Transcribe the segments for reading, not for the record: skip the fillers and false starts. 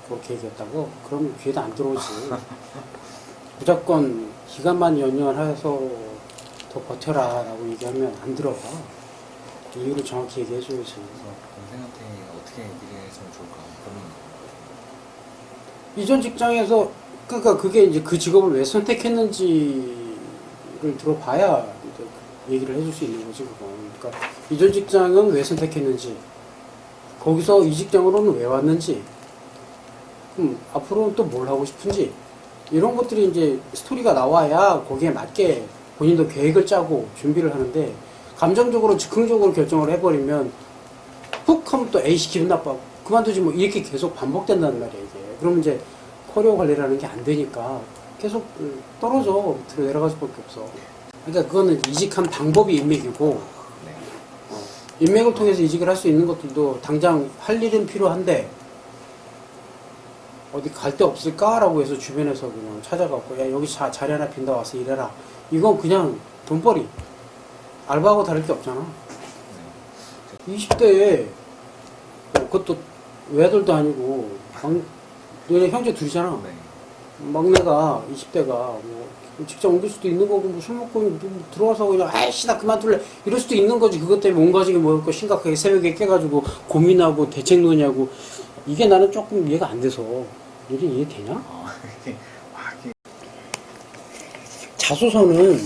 그렇게 얘기했다고? 그러면 귀에도 안 들어오지. 무조건 기간만 연연해서 더 버텨라 라고 얘기하면 안 들어가. 이유를 정확히 얘기해줘야지. 동생한테 어떻게 얘기를 해주면 좋을까 고민이에요. 이전 직장에서 그러니까 그게 이제 그 직업을 왜 선택했는지를 들어봐야 이제 얘기를 해줄 수 있는 거지 그건. 그러니까 이전 직장은 왜 선택했는지, 거기서 이 직장으로는 왜 왔는지, 그럼 앞으로는 또 뭘 하고 싶은지, 이런 것들이 이제 스토리가 나와야 거기에 맞게 본인도 계획을 짜고 준비를 하는데, 감정적으로 즉흥적으로 결정을 해버리면 훅 하면 또 A씨 기분 나빠 그만두지 뭐 이렇게 계속 반복된다는 말이야 이게. 그러면 이제 커리어 관리라는 게 안 되니까 계속 떨어져 밑으로 내려갈 수밖에 없어. 그러니까 그거는 이직한 방법이 인맥이고, 인맥을 통해서 이직을 할 수 있는 것들도 당장 할 일은 필요한데 어디 갈 데 없을까라고 해서 주변에서 그냥 찾아가고 야 여기 자리 하나 빈다 와서 일해라, 이건 그냥 돈벌이, 알바하고 다를 게 없잖아. 20대에 그것도 외아들도 아니고 너네 형제 둘이잖아. 막내가 20대가 뭐 직장 옮길 수도 있는 거고 뭐 술 먹고 뭐 들어와서 그냥 아이씨 나 그만둘래 이럴 수도 있는 거지. 그것 때문에 온 가족이 모였고 심각하게 새벽에 깨가지고 고민하고 대책 논의하고, 이게 나는 조금 이해가 안 돼서. 너희 이해되냐? 자소서는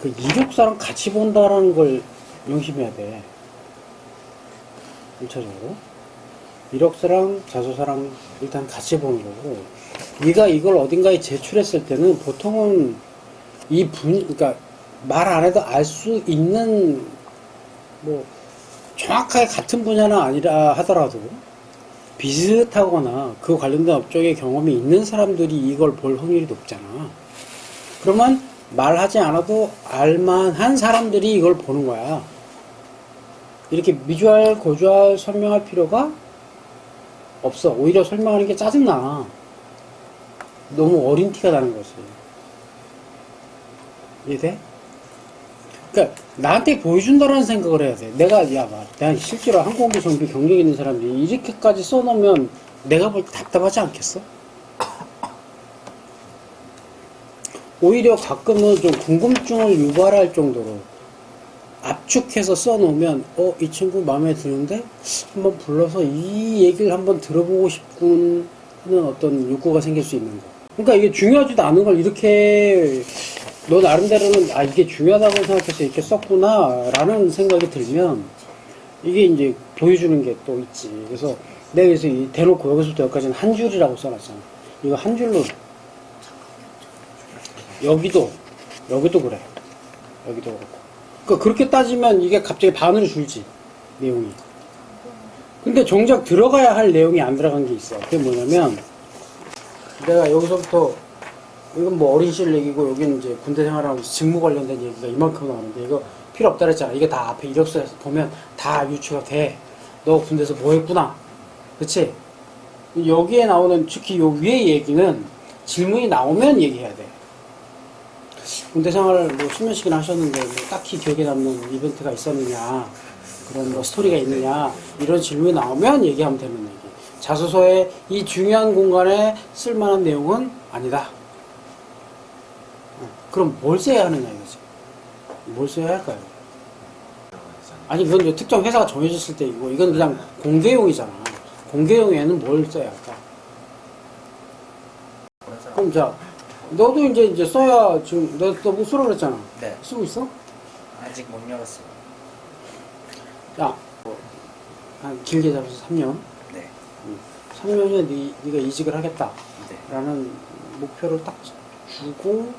그 이력서랑 같이 본다라는 걸 명심해야 돼. 1차적으로 이력서랑 자소서랑 일단 같이 보는 거고, 네가 이걸 어딘가에 제출했을 때는 보통은 그러니까 말 안 해도 알 수 있는, 뭐 정확하게 같은 분야는 아니라 하더라도 비슷하거나 그 관련된 업종에 경험이 있는 사람들이 이걸 볼 확률이 높잖아. 그러면 말하지 않아도 알만한 사람들이 이걸 보는 거야. 이렇게 미주알, 고주알 설명할 필요가 없어. 오히려 설명하는 게 짜증나. 너무 어린 티가 나는 거지. 이해돼? 그러니까 나한테 보여준다라는 생각을 해야 돼. 내가 실제로 항공기 정비 경력 있는 사람들이 이렇게까지 써놓으면 내가 볼 때 답답하지 않겠어? 오히려 가끔은 좀 궁금증을 유발할 정도로 압축해서 써놓으면 이 친구 마음에 드는데 한번 불러서 이 얘기를 한번 들어보고 싶군 하는 어떤 욕구가 생길 수 있는 거. 그러니까 이게 중요하지도 않은 걸 이렇게 너 나름대로는 이게 중요하다고 생각해서 이렇게 썼구나 라는 생각이 들면 이게 이제 보여주는 게 또 있지. 그래서 내가 그래서 대놓고 여기서부터 여기까지는 한 줄이라고 써놨잖아. 이거 한 줄로 여기도 그래. 여기도 그렇고. 그러니까 그렇게 따지면 이게 갑자기 반으로 줄지, 내용이. 근데 정작 들어가야 할 내용이 안 들어간 게 있어. 그게 뭐냐면, 내가 여기서부터, 이건 뭐 어린 시절 얘기고, 여기는 이제 군대 생활하고 직무 관련된 얘기가 이만큼 나오는데, 이거 필요 없다 그랬잖아. 이게 다 앞에 이력서에서 보면 다 유추가 돼. 너 군대에서 뭐 했구나. 그치? 여기에 나오는, 특히 요 위에 얘기는 질문이 나오면 얘기해야 돼. 군대 생활을 뭐 10년씩이나 하셨는데 뭐 딱히 기억에 남는 이벤트가 있었느냐, 그런 뭐 스토리가 있느냐, 이런 질문이 나오면 얘기하면 되는 얘기. 자소서에 이 중요한 공간에 쓸만한 내용은 아니다. 그럼 뭘 써야 하느냐 이거지. 뭘 써야 할까요? 아니 그건 이제 특정 회사가 정해졌을 때 이거, 이건 그냥 공개용이잖아. 공개용에는 뭘 써야 할까? 그럼 자, 너도 이제 써야, 지금 너 못 쓰라고 그랬잖아. 네. 쓰고 있어? 아직 못 열었어요. 야, 한 길게 잡아서 3년. 네. 3년에 네가 이직을 하겠다. 네. 라는 목표를 딱 주고,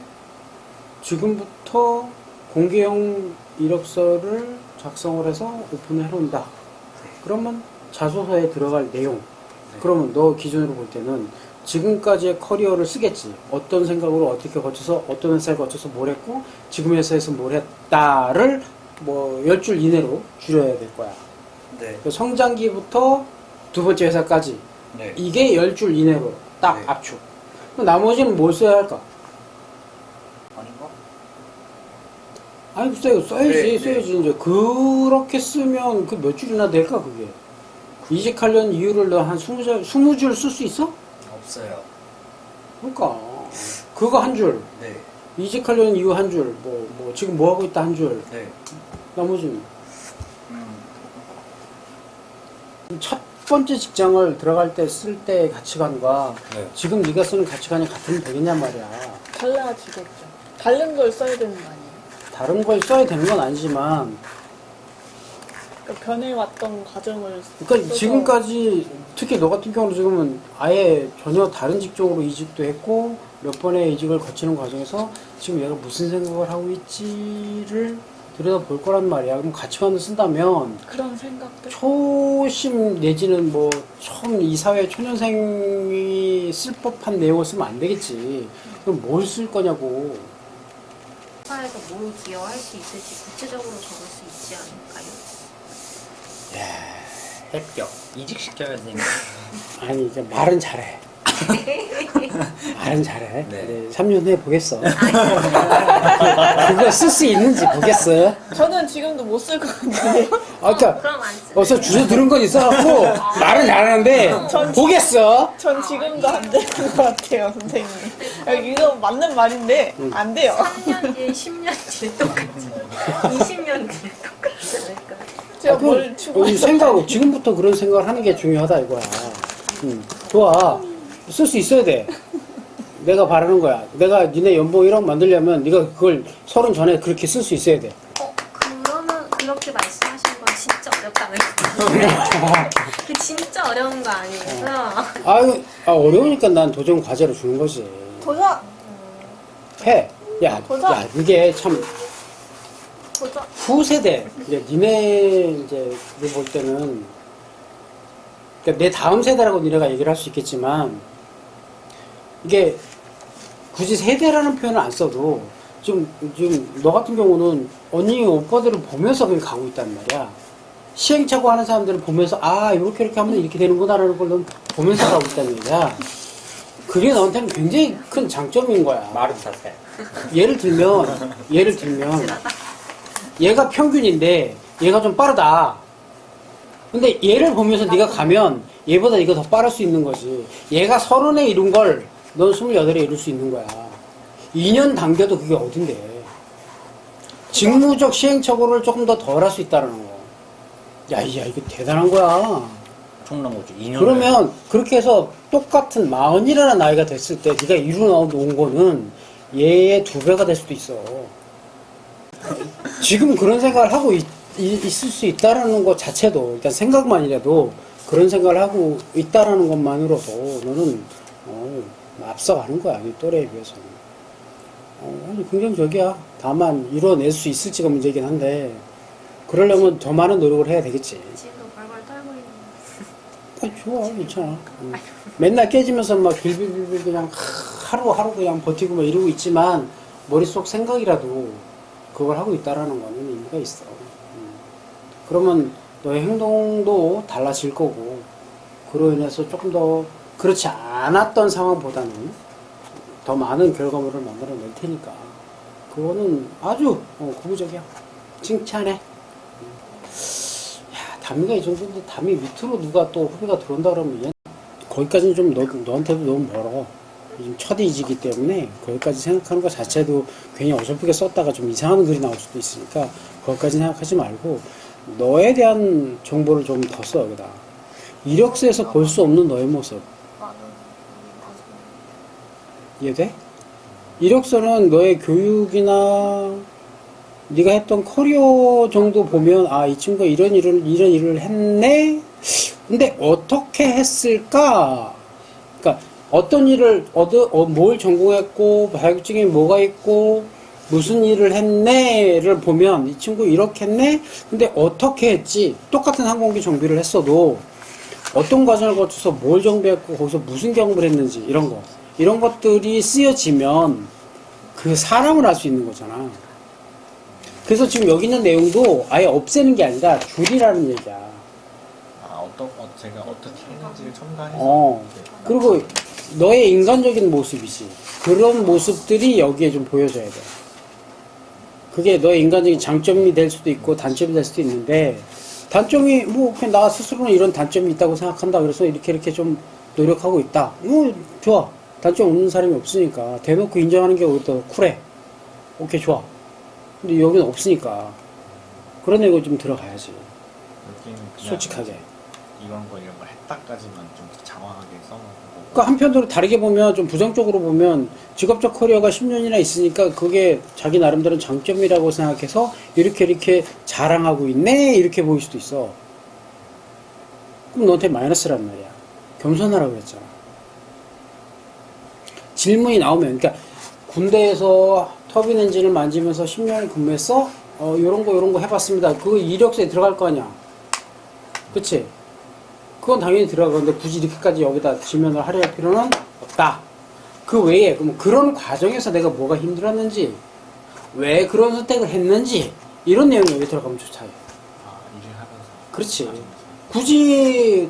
지금부터 공개용 이력서를 작성을 해서 오픈을 해놓는다. 네. 그러면 자소서에 들어갈 내용. 그러면 너 기준으로 볼 때는 지금까지의 커리어를 쓰겠지. 어떤 생각으로 어떻게 거쳐서, 어떤 회사에 거쳐서 뭘 했고, 지금 회사에서 뭘 했다를 뭐 10줄 이내로 줄여야 될 거야. 네. 그 성장기부터 두 번째 회사까지. 네. 이게 10줄 이내로 딱 네. 압축. 그럼 나머지는 뭘 써야 할까? 아닌가? 아니, 써야지. 네, 써야지. 이제 그렇게 쓰면 그 몇 줄이나 될까, 그게? 이직하려는 이유를 너 한 20줄 쓸 수 있어? 없어요. 그러니까 그거 한 줄, 네. 이직하려는 이유 한 줄, 뭐 지금 뭐 하고 있다 한 줄, 네. 나머지는 첫 번째 직장을 들어갈 때 쓸 때 가치관과 네. 지금 네가 쓰는 가치관이 같으면 되겠냐 말이야. 달라지겠죠. 다른 걸 써야 되는 거 아니에요? 다른 걸 써야 되는 건 아니지만, 그러니까 변해왔던 과정을 그러니까 써서 지금까지 특히 너 같은 경우는 지금은 아예 전혀 다른 직종으로 이직도 했고 몇 번의 이직을 거치는 과정에서 지금 얘가 무슨 생각을 하고 있지를 들여다볼 거란 말이야. 그럼 가치관을 쓴다면 그런 생각들 초심 내지는 뭐 처음 이 사회 초년생이 쓸 법한 내용을 쓰면 안 되겠지. 그럼 뭘 쓸 거냐고. 사회에서 뭘 기여할 수 있을지 구체적으로 적을 수 있지 않을까요? 합격. 이직시켜야 되니까. 아니 이제 말은 잘해. 말은 잘해. 네. 네, 3년 후에 보겠어. 그거 쓸 수 있는지 보겠어요. 저는 지금도 못 쓸 것 같은데 아, 그러니까 그럼 안 쓰. 어서 주워 들은 건 있어갖고 말은 잘하는데 보겠어. 전 지금도 안 되는 것 같아요 선생님. 이거 맞는 말인데 안 돼요. 3년 뒤에 10년 뒤에 똑같지. 20년 뒤에 똑같지 않을까? 제가 아, 뭘 추구해서 생각 지금부터 그런 생각을 하는 게 중요하다 이거야. 좋아. 쓸 수 있어야 돼. 내가 바라는 거야. 내가 니네 연봉 1억 만들려면 네가 그걸 30 전에 그렇게 쓸 수 있어야 돼. 그러면 그렇게 말씀하시는 건 진짜 어렵다는 거예요. 그 진짜 어려운 거 아니에요? 아유, 어려우니까 난 도전 과제로 주는 거지. 도전! 해. 야, 도전! 야, 이게 참 도전! 후세대, 이제 니네 이제 볼 때는 그러니까 내 다음 세대라고 니네가 얘기를 할 수 있겠지만 이게 굳이 세대라는 표현을 안 써도 지금 너 같은 경우는 언니 오빠들을 보면서 그냥 가고 있단 말이야. 시행착오 하는 사람들을 보면서 아 이렇게 하면 이렇게 되는구나라는 걸 넌 보면서 가고 있다는 얘기야. 그게 너한테는 굉장히 큰 장점인 거야. 말은 자세. 예를 들면 얘가 평균인데 얘가 좀 빠르다. 근데 얘를 보면서 네가 가면 얘보다 네가 더 빠를 수 있는 거지. 얘가 30에 이룬 걸 넌 28에 이룰 수 있는 거야. 2년 당겨도 그게 어딘데. 직무적 시행착오를 조금 더 덜 할 수 있다는 거. 야, 이거 대단한 거야. 엄청난 거죠. 2년. 그러면 그렇게 해서 똑같은 40이라는 나이가 됐을 때 네가 이루어놓은 거는 얘의 2배가 될 수도 있어. 지금 그런 생각을 하고 있을 수 있다라는 것 자체도 일단 생각만이라도 그런 생각을 하고 있다라는 것만으로도 너는 앞서가는 거야. 이 또래에 비해서는. 아니 긍정적이야. 다만 이뤄낼 수 있을지가 문제이긴 한데 그러려면 더 많은 노력을 해야 되겠지. 지금도 벌벌 떨고 있는. 좋아, 괜찮아. 맨날 깨지면서 막 빌빌빌빌 그냥 하루 그냥 버티고 막 이러고 있지만 머릿속 생각이라도 그걸 하고 있다라는 거는 의미가 있어. 그러면 너의 행동도 달라질 거고 그로 인해서 조금 더 그렇지 않았던 상황보다는 더 많은 결과물을 만들어낼 테니까 그거는 아주 고무적이야. 칭찬해. 야, 담이가 이 정도인데 담이 밑으로 누가 또 후배가 들어온다 그러면 얘 거기까지는 좀 너한테도 너무 멀어. 요즘 첫 이지기 때문에 거기까지 생각하는 것 자체도 괜히 어설프게 썼다가 좀 이상한 글이 나올 수도 있으니까 거기까지 생각하지 말고 너에 대한 정보를 좀 더 써 여기다. 이력서에서 볼 수 없는 너의 모습 이해돼? 이력서는 너의 교육이나 네가 했던 커리어 정도 보면 아, 이 친구가 이런 일을 했네? 근데 어떻게 했을까? 그러니까 어떤 일을 뭘 전공했고 자격증이 뭐가 있고 무슨 일을 했네를 보면 이 친구 이렇게 했네? 근데 어떻게 했지? 똑같은 항공기 정비를 했어도 어떤 과정을 거쳐서 뭘 정비했고 거기서 무슨 경험을 했는지 이런 것들이 쓰여지면 그 사람을 알 수 있는 거잖아. 그래서 지금 여기 있는 내용도 아예 없애는 게 아니라 줄이라는 얘기야. 제가 어떻게 했는지를 첨가해서. 그리고 너의 인간적인 모습이지. 그런 모습들이 여기에 좀 보여져야 돼. 그게 너의 인간적인 장점이 될 수도 있고 단점이 될 수도 있는데 단점이 뭐 그냥 나 스스로는 이런 단점이 있다고 생각한다. 그래서 이렇게 좀 노력하고 있다. 뭐 좋아. 단점 없는 사람이 없으니까 대놓고 인정하는 게 오히려 더 쿨해. 오케이 좋아. 근데 여기는 없으니까 그런 애고 좀 들어가야지. 여기는 그냥 솔직하게. 이런 거 했다까지만 좀 장황하게 써놓고. 그러니까 한편으로 다르게 보면 좀 부정적으로 보면 직업적 커리어가 10년이나 있으니까 그게 자기 나름대로 장점이라고 생각해서 이렇게 자랑하고 있네 이렇게 보일 수도 있어. 그럼 너한테 마이너스란 말이야. 겸손하라고 그랬잖아. 질문이 나오면 그러니까 군대에서 터빈 엔진을 만지면서 10년을 근무했어? 요런 거 해봤습니다. 그거 이력서에 들어갈 거 아니야. 그치? 그건 당연히 들어가는데 굳이 이렇게까지 여기다 지면을 하려 할 필요는 없다. 그 외에 그럼 그런 과정에서 내가 뭐가 힘들었는지 왜 그런 선택을 했는지 이런 내용이 여기 들어가면 좋다. 일을 하면서. 그렇지. 하면서. 굳이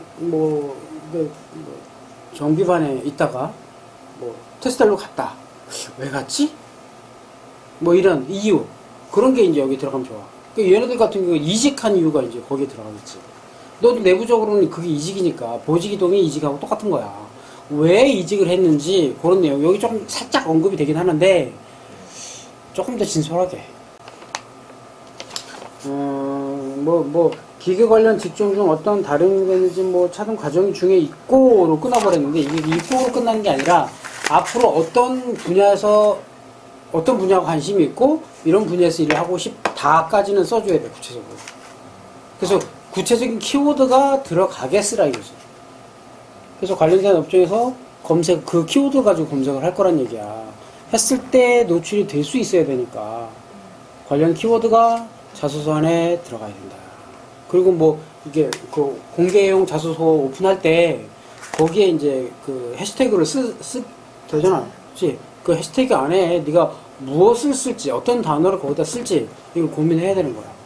정비반에 있다가 테스달로 갔다. 왜 갔지? 뭐 이런 이유 그런 게 이제 여기 들어가면 좋아. 얘네들 같은 경우 이직한 이유가 이제 거기에 들어가겠지. 너도 내부적으로는 그게 이직이니까 보직이동이 이직하고 똑같은 거야. 왜 이직을 했는지 그런 내용 여기 조금 살짝 언급이 되긴 하는데 조금 더 진솔하게 기계 관련 직종 중 어떤 다른 건지 차등 과정 중에 있고로 끊어버렸는데 이게 있고로 끝나는 게 아니라 앞으로 어떤 분야에서 어떤 분야가 관심이 있고 이런 분야에서 일을 하고 싶다까지는 써줘야 돼 구체적으로. 그래서 구체적인 키워드가 들어가게 쓰라 이거지. 그래서 관련된 업종에서 검색, 그 키워드 가지고 검색을 할 거란 얘기야. 했을 때 노출이 될 수 있어야 되니까 관련 키워드가 자소서 안에 들어가야 된다. 그리고 이게 그 공개용 자소서 오픈할 때 거기에 이제 그 해시태그를 되잖아. 그치? 그 해시태그 안에 네가 무엇을 쓸지, 어떤 단어를 거기다 쓸지 이걸 고민해야 되는 거야.